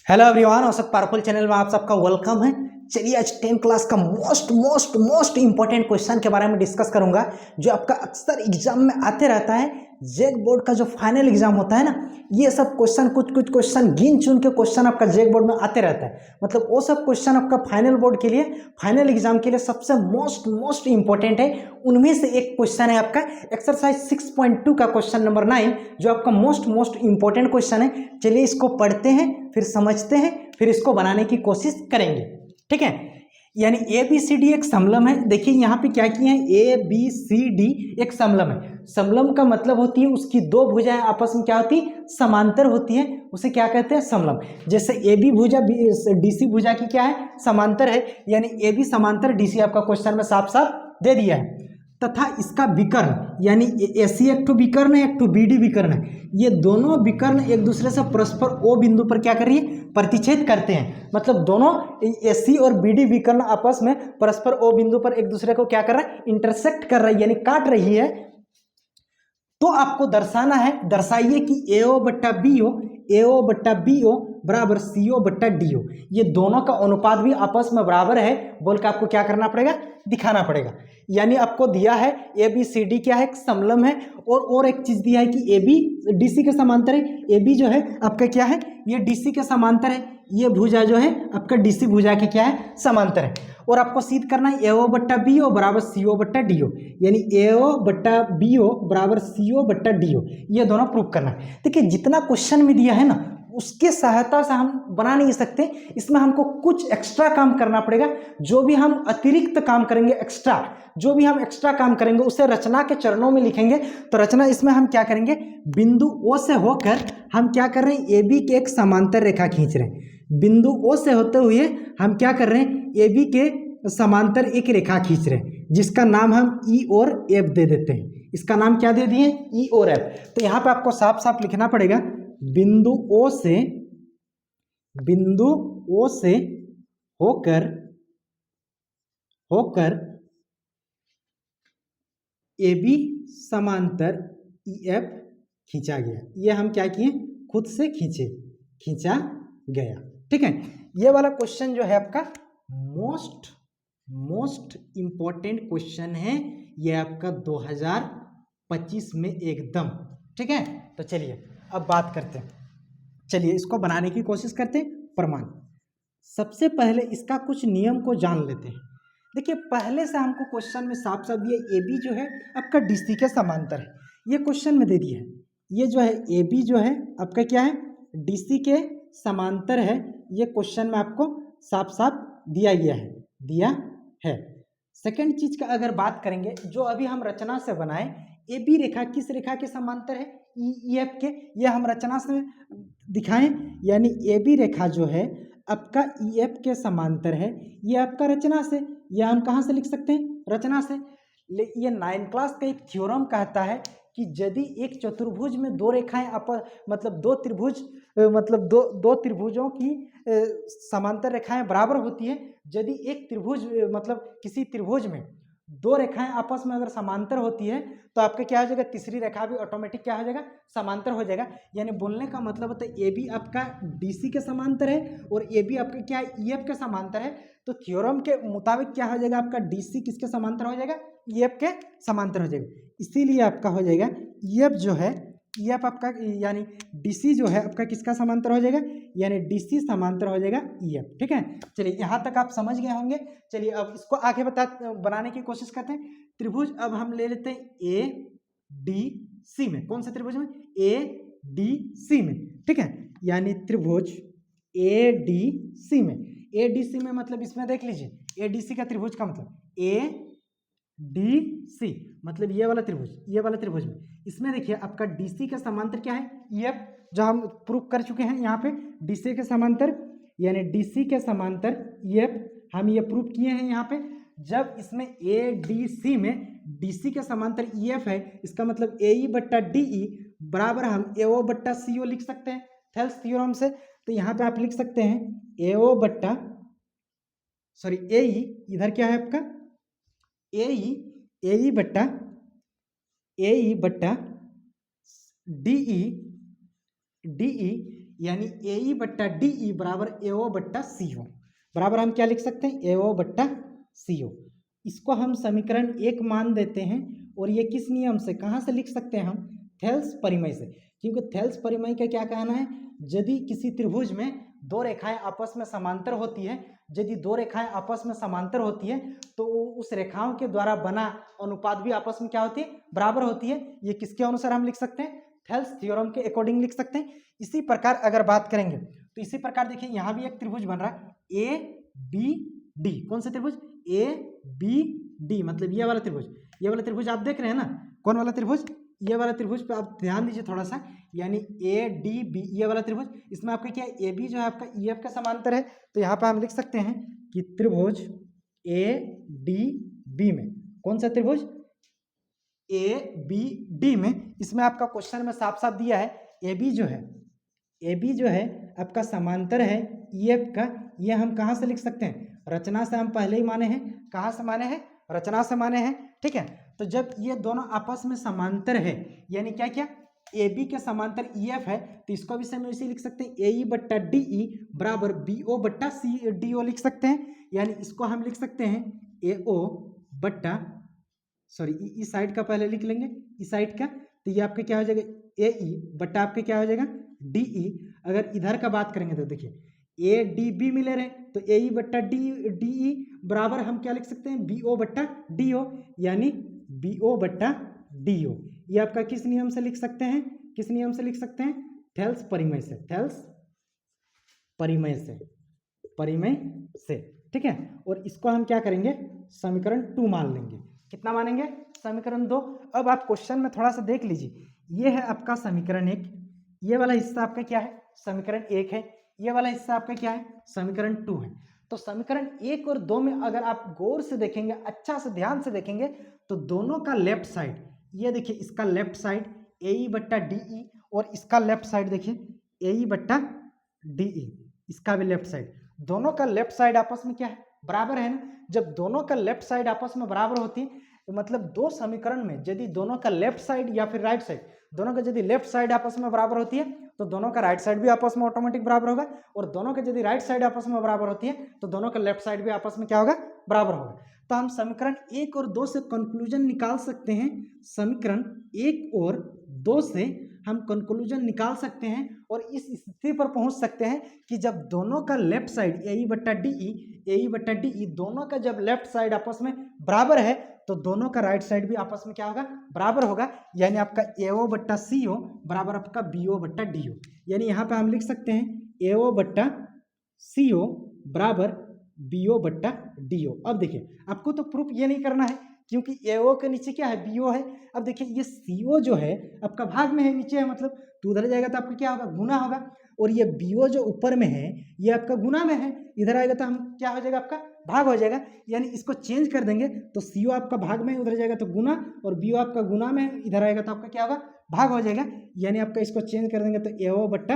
Hello everyone, औसत powerful channel में आप सबका वेलकम है। चलिए आज 10 क्लास का मोस्ट इंपॉर्टेंट क्वेश्चन के बारे में डिस्कस करूंगा, जो आपका अक्सर एग्जाम में आते रहता है। जेक बोर्ड का जो फाइनल एग्जाम होता है ना, ये सब क्वेश्चन कुछ क्वेश्चन गिन चुन के क्वेश्चन आपका जेक बोर्ड में आते रहता है। मतलब वो सब क्वेश्चन आपका फाइनल बोर्ड के लिए, फाइनल एग्जाम के लिए सबसे मोस्ट इंपॉर्टेंट है। उनमें से एक क्वेश्चन है आपका एक्सरसाइज 6.2 का क्वेश्चन नंबर 9, जो आपका मोस्ट इंपॉर्टेंट क्वेश्चन है। चलिए इसको पढ़ते हैं, फिर समझते हैं, फिर इसको बनाने की कोशिश करेंगे। ठीक है, यानी ए बी सी डी एक समलम है। देखिए यहाँ पे क्या किया है, ए बी सी डी एक समलम है। समलम का मतलब होती है उसकी दो भुजाएं आपस में क्या होती है, समांतर होती है, उसे क्या कहते हैं, समलम। जैसे ए बी भुजा डी सी भुजा की क्या है, समांतर है, यानी ए बी समांतर डी सी आपका क्वेश्चन में साफ साफ दे दिया है। तथा इसका विकर्ण, यानी ए सी एक ठो विकर्ण है, एक ठो बी डी विकर्ण है। ये दोनों विकर्ण एक दूसरे से परस्पर ओ बिंदु पर क्या कर रही है, प्रतिच्छेद करते हैं। मतलब दोनों ए सी और बी डी विकर्ण आपस में परस्पर ओ बिंदु पर एक दूसरे को क्या कर रहा है, इंटरसेक्ट कर रहा है, यानी काट रही है। तो आपको दर्शाना है, दर्शाइए कि एओ बट्टा बी ओ बराबर सी ओ बट्टा डी ओ, ये दोनों का अनुपात भी आपस में बराबर है बोल के आपको क्या करना पड़ेगा, दिखाना पड़ेगा। यानी आपको दिया है ए बी सी डी क्या है, समलम है। और एक चीज दिया है कि ए बी डी सी के समांतर है। ए बी जो है आपका क्या है, ये डी सी के समांतर है। ये भुजा जो है आपका डी सी भुजा के क्या है, समांतर है। और आपको सिद्ध करना है एओ बट्टा बी ओ बराबर सी ओ बट्टा डी ओ, यानी एओ बट्टा बी ओ बराबर सी ओ बट्टा डी ओ, ये दोनों प्रूव करना है। देखिए जितना क्वेश्चन में दिया है ना, उसके सहायता से हम बना नहीं सकते, इसमें हमको कुछ एक्स्ट्रा काम करना पड़ेगा। जो भी हम अतिरिक्त काम करेंगे, जो भी हम एक्स्ट्रा काम करेंगे उसे रचना के चरणों में लिखेंगे। तो रचना इसमें हम क्या करेंगे, बिंदु ओ से होकर हम क्या कर रहे हैं, ए बी के एक समांतर रेखा खींच रहे हैं। बिंदु ओ से होते हुए हम क्या कर रहे हैं, ए बी के समांतर एक रेखा खींच रहे हैं, जिसका नाम हम ई और एफ दे देते हैं। इसका नाम क्या दे दिए, ई और एफ। तो यहाँ पे आपको साफ साफ लिखना पड़ेगा, बिंदु ओ से होकर ए बी समांतर ई एफ खींचा गया। ये हम क्या किए, खुद से खींचा गया। ठीक है, ये वाला क्वेश्चन जो है आपका मोस्ट इंपॉर्टेंट क्वेश्चन है। ये आपका 2025 में एकदम। ठीक है, तो चलिए अब बात करते हैं। चलिए इसको बनाने की कोशिश करते हैं। प्रमाण, सबसे पहले इसका कुछ नियम को जान लेते हैं। देखिए पहले से हमको क्वेश्चन में साफ साफ ये ए बी जो है आपका डी सी के समांतर है, ये क्वेश्चन में दे दिया है। ये जो है ए बी जो है आपका क्या है, डी सी के समांतर है। ये क्वेश्चन में आपको साफ साफ दिया है। सेकेंड चीज का अगर बात करेंगे, जो अभी हम रचना से बनाए, ए बी रेखा किस रेखा के समांतर है, ई एफ के। ये हम रचना से दिखाएं, यानी ए बी रेखा जो है आपका ई एफ के समांतर है। ये आपका रचना से, यह हम कहाँ से लिख सकते हैं, रचना से। ये 9 क्लास का एक थ्योरम कहता है कि यदि एक चतुर्भुज में दो रेखाएं मतलब दो त्रिभुज मतलब दो त्रिभुजों की समांतर रेखाएं बराबर होती है। यदि एक त्रिभुज मतलब किसी त्रिभुज में दो रेखाएं आपस में अगर समांतर होती है, तो आपका क्या हो जाएगा, तीसरी रेखा भी ऑटोमेटिक क्या हो जाएगा, समांतर हो जाएगा। यानी बोलने का मतलब होता है ए बी आपका डी सी के समांतर है और ए बी आपका क्या है, ई एफ के समांतर है। तो थ्योरम के मुताबिक क्या हो जाएगा, आपका डी सी किसके समांतर हो जाएगा, ई एफ के समांतर हो जाएगा। इसीलिए आपका हो जाएगा ई एफ जो है, ई एफ आपका यानी डी सी जो है आपका किसका समांतर हो जाएगा, यानी डी सी समांतर हो जाएगा ई एफ। ठीक है, चलिए यहाँ तक आप समझ गए होंगे। चलिए अब इसको आगे बनाने की कोशिश करते हैं। त्रिभुज अब हम ले लेते हैं ए डी सी में। कौन से त्रिभुज में, ए डी सी में। ठीक है, यानी त्रिभुज ए डी सी में। ए डी सी में मतलब इसमें देख लीजिए, ए डी सी का त्रिभुज का मतलब ए डी सी, मतलब ये वाला त्रिभुज में इसमें देखिए आपका डी सी का समांतर क्या है, ई एफ, जो हम प्रूव कर चुके हैं यहाँ पे। डी सी के समांतर यानी डी सी के समांतर ई एफ हम ये प्रूव किए हैं यहाँ पे। जब इसमें ए डी सी में डी सी के समांतर ई एफ है, इसका मतलब ए ई बट्टा डी ई बराबर हम ए ओ बट्टा सी ओ लिख सकते हैं थेल्स थ्योरम से। तो यहाँ पे आप लिख सकते हैं ए ओ बट्टा ए ई, इधर क्या है आपका ए ई बट्टा डी ई DE यानी AE बट्टा DE बराबर AO बट्टा CO बराबर हम क्या लिख सकते हैं, AO बट्टा CO। इसको हम समीकरण 1 मान देते हैं और ये किस नियम से, कहाँ से लिख सकते हैं हम, थेल्स परिमेय से। क्योंकि थेल्स परिमेय का क्या कहना है, यदि किसी त्रिभुज में दो रेखाएं आपस में समांतर होती है, यदि दो रेखाएं आपस में समांतर होती है तो उस रेखाओं के द्वारा बना अनुपात भी आपस में क्या होती है, बराबर होती है। ये किसके अनुसार हम लिख सकते हैं, थेल्स थ्योरम के अकॉर्डिंग लिख सकते हैं। इसी प्रकार अगर बात करेंगे तो इसी प्रकार देखिए यहाँ भी एक त्रिभुज बन रहा है ABD। कौन सा त्रिभुज, ABD, मतलब ये वाला त्रिभुज, ये वाला त्रिभुज आप देख रहे हैं ना, कौन वाला त्रिभुज, ये वाला त्रिभुज पे आप ध्यान दीजिए थोड़ा सा, यानी ADB ये वाला त्रिभुज, इसमें आपका क्या है, AB जो है आपका EF का समांतर है। तो यहाँ पे हम लिख सकते हैं कि त्रिभुज ADB में, कौन सा त्रिभुज, ABD में, इसमें आपका क्वेश्चन में साफ साफ दिया है AB जो है आपका समांतर है EF का। ये हम कहाँ से लिख सकते हैं, रचना से हम पहले ही माने हैं, कहाँ से माने हैं, रचना से माने हैं, ठीक है। तो जब ये दोनों आपस में समांतर है, यानी क्या क्या, AB के समांतर EF है, तो इसको भी हम इसे लिख सकते हैं AE बट्टा DE बराबर BO बट्टा DO लिख सकते हैं। यानी इसको हम लिख सकते हैं AO बट्टा, सॉरी इस साइड का पहले लिख लेंगे, इस साइड का, तो ये आपका क्या हो जाएगा AE बट्टा आपके क्या हो जाएगा DE। अगर इधर का बात करेंगे तो देखिए ADB मिले रहे, तो AE बट्टा DE बराबर हम क्या लिख सकते हैं, BO बट्टा DO, यानी BO बट्टा DO। ये आपका किस नियम से लिख सकते हैं, किस नियम से लिख सकते हैं, थेल्स परिमेय से, थेल्स परिमेय से, परिमेय से, ठीक है। और इसको हम क्या करेंगे, समीकरण 2 मान लेंगे। कितना मानेंगे, समीकरण 2। अब आप क्वेश्चन में थोड़ा सा देख लीजिए, ये है आपका समीकरण 1, ये वाला हिस्सा आपका क्या है, समीकरण 1 है, ये वाला हिस्सा आपका क्या है, समीकरण 2 है। तो समीकरण 1 और 2 में अगर आप गौर से देखेंगे, अच्छा से ध्यान से देखेंगे, तो दोनों का लेफ्ट साइड, ये देखिए इसका लेफ्ट साइड AE बट्टा DE और इसका लेफ्ट साइड देखिए AE बट्टा DE, इसका भी लेफ्ट साइड, दोनों का लेफ्ट साइड आपस में क्या है, बराबर है ना। जब दोनों का लेफ्ट साइड आपस में बराबर होती है, तो मतलब दो समीकरण में यदि दोनों का लेफ्ट साइड या फिर राइट साइड, दोनों का यदि लेफ्ट साइड आपस में बराबर होती है तो दोनों का राइट साइड भी आपस में ऑटोमेटिक बराबर होगा, और दोनों का यदि राइट साइड आपस में बराबर होती है तो दोनों का लेफ्ट साइड भी आपस में क्या होगा, बराबर होगा। तो हम समीकरण 1 और 2 से कंक्लूजन निकाल सकते हैं, समीकरण 1 और 2 से हम कंक्लूजन निकाल सकते हैं और इस स्थिति पर पहुंच सकते हैं कि जब दोनों का लेफ्ट साइड AE बट्टा DE दोनों का जब लेफ्ट साइड आपस में बराबर है तो दोनों का राइट साइड भी आपस में क्या होगा, बराबर होगा। यानी आपका AO बट्टा CO बराबर आपका BO बट्टा DO। यानी यहाँ पे हम लिख सकते हैं AO बट्टा CO बराबर BO बट्टा DO। अब देखिए आपको तो प्रूफ ये नहीं करना है क्योंकि AO के नीचे क्या है, BO है। अब देखिए ये CO जो है आपका भाग में है, नीचे है, मतलब तो उधर जाएगा तो आपका क्या होगा, गुना होगा, और ये BO जो ऊपर में है ये आपका गुना में है, इधर आएगा तो हम क्या हो जाएगा, आपका भाग हो जाएगा। यानी इसको चेंज कर देंगे तो CO आपका भाग में, उधर जाएगा तो गुना, और BO आपका गुना में, इधर आएगा तो आपका क्या होगा, भाग हो जाएगा। यानी आपका इसको चेंज कर देंगे तो AO बट्टा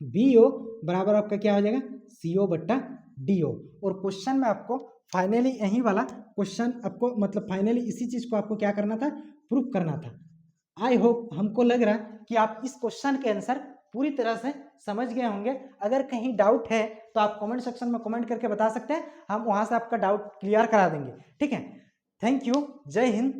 BO बराबर आपका क्या हो जाएगा, CO बट्टा DO। और क्वेश्चन में आपको फाइनली यही वाला क्वेश्चन आपको, मतलब फाइनली इसी चीज को आपको क्या करना था, प्रूफ करना था। आई होप, हमको लग रहा है कि आप इस क्वेश्चन के आंसर पूरी तरह से समझ गए होंगे। अगर कहीं डाउट है तो आप कमेंट सेक्शन में कमेंट करके बता सकते हैं, हम वहां से आपका डाउट क्लियर करा देंगे, ठीक है। थैंक यू, जय हिंद,